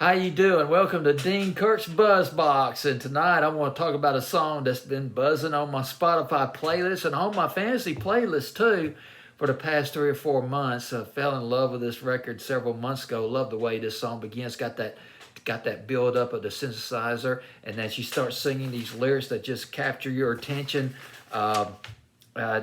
How you doing? Welcome to Dean Kirk's Buzz Box, and tonight I want to talk about a song that's been buzzing on my Spotify playlist and on my fantasy playlist too for the past 3 or 4 months. I fell in love with this record several months ago. Love the way this song begins. Got that build up of the synthesizer, and then she starts singing these lyrics that just capture your attention.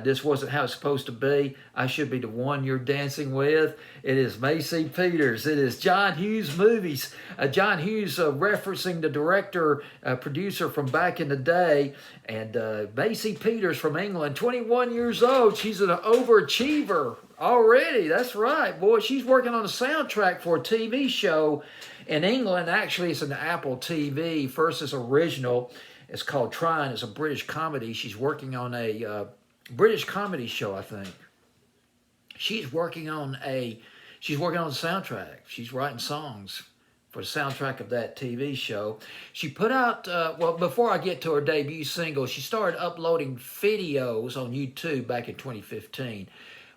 This wasn't how it's supposed to be. I should be the one you're dancing with. It is Maisie Peters. It is John Hughes movies. John Hughes referencing the director, producer from back in the day. And Maisie Peters from England, 21 years old. She's an overachiever already. That's right, boy. She's working on a soundtrack for a TV show in England. Actually, it's an Apple TV. First is original. It's called Trying. It's a British comedy. She's working on a British comedy show, I think. She's working on the soundtrack. She's writing songs for the soundtrack of that TV show. She put out, before I get to her debut single, she started uploading videos on YouTube back in 2015.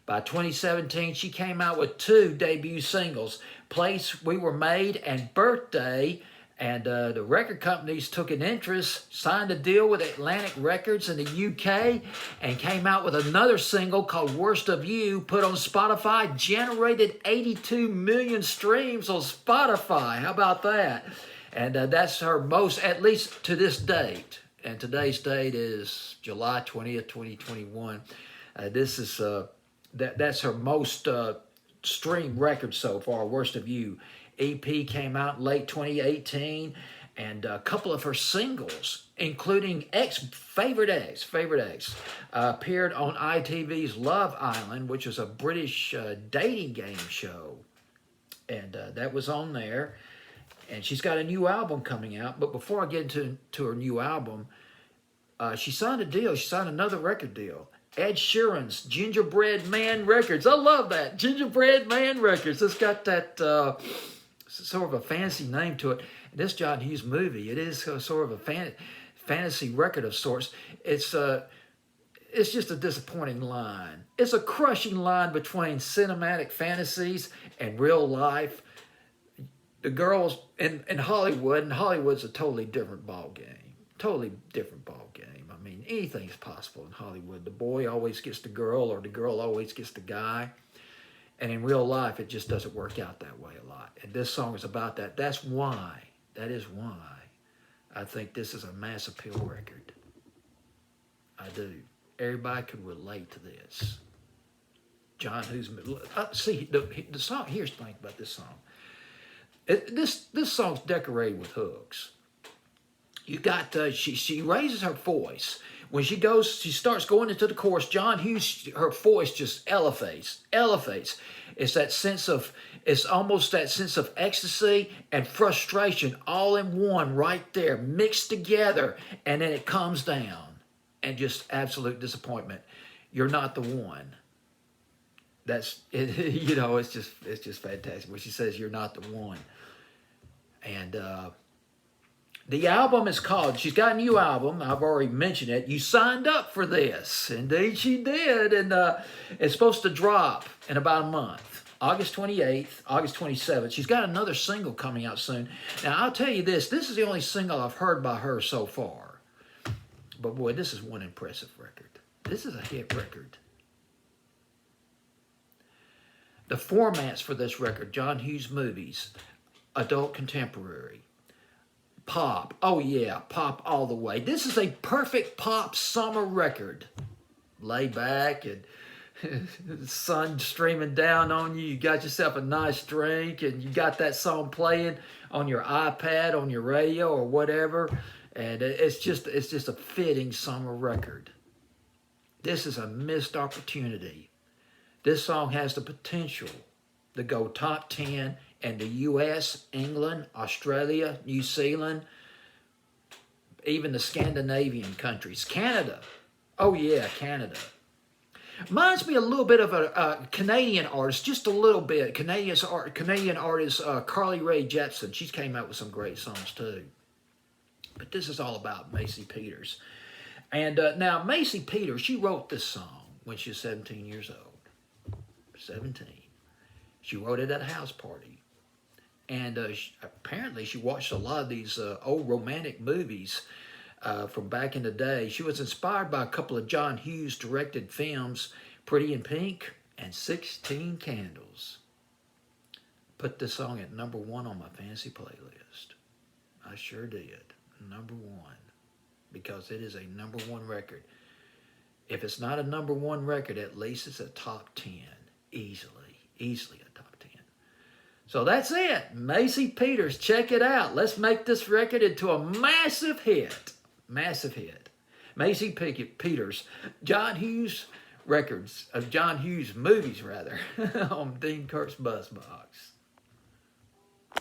By 2017, she came out with 2 debut singles, Place We Were Made and Birthday. And the record companies took an interest, signed a deal with Atlantic Records in the UK, and came out with another single called Worst of You, put on Spotify, generated 82 million streams on Spotify. How about that? And that's her most, at least to this date. And today's date is July 20th, 2021. That's her most streamed record so far, Worst of You. EP came out late 2018, and a couple of her singles, including Favorite X, appeared on ITV's Love Island, which is a British dating game show, and that was on there. And she's got a new album coming out, but before I get into her new album, she signed a deal. She signed another record deal. Ed Sheeran's Gingerbread Man Records. I love that. Gingerbread Man Records. It's got that sort of a fancy name to it. This John Hughes movie, it is sort of a fantasy record of sorts. It's just a disappointing line. It's a crushing line between cinematic fantasies and real life. The girls in Hollywood, and Hollywood's a totally different ball game. Totally different ball game. I mean, anything's possible in Hollywood. The boy always gets the girl, or the girl always gets the guy. And in real life, it just doesn't work out that way a lot. And this song is about that. That is why I think this is a mass appeal record. I do. Everybody could relate to this. John Hughes. See, the song, here's the thing about this song. This song's decorated with hooks. You got, she raises her voice. When she starts going into the chorus, John Hughes, her voice just elevates. It's almost that sense of ecstasy and frustration all in one right there, mixed together. And then it comes down and just absolute disappointment. You're not the one. That's it. It's just fantastic when she says you're not the one. And the album is called, she's got a new album, I've already mentioned it. You signed up for this. Indeed she did. And it's supposed to drop in about a month. August 28th, August 27th. She's got another single coming out soon. Now, I'll tell you this is the only single I've heard by her so far. But boy, this is one impressive record. This is a hit record. The formats for this record, John Hughes movies, adult contemporary, pop. Oh yeah, pop all the way. This is a perfect pop summer record. Lay back and the sun streaming down on you. You got yourself a nice drink and you got that song playing on your iPad, on your radio or whatever. And it's just a fitting summer record. This is a missed opportunity. This song has the potential to go top 10 in the US, England, Australia, New Zealand, even the Scandinavian countries. Canada. Oh yeah, Canada. Reminds me a little bit of a Canadian artist, just a little bit. Canadian artist Carly Rae Jepsen. She's came out with some great songs too. But this is all about Maisie Peters. And now Maisie Peters, she wrote this song when she was 17 years old. 17. She wrote it at a house party. And apparently she watched a lot of these old romantic movies from back in the day. She was inspired by a couple of John Hughes directed films, Pretty in Pink and 16 Candles. Put this song at #1 on my fantasy playlist. I sure did. #1. Because it is a #1 record. If it's not a #1 record, at least it's a top 10. Easily a top 10. So that's it. Maisie Peters, check it out. Let's make this record into a massive hit. Massive hit. Maisie Peters, John Hughes records, John Hughes movies rather, on Dean Kirk's Buzzbox.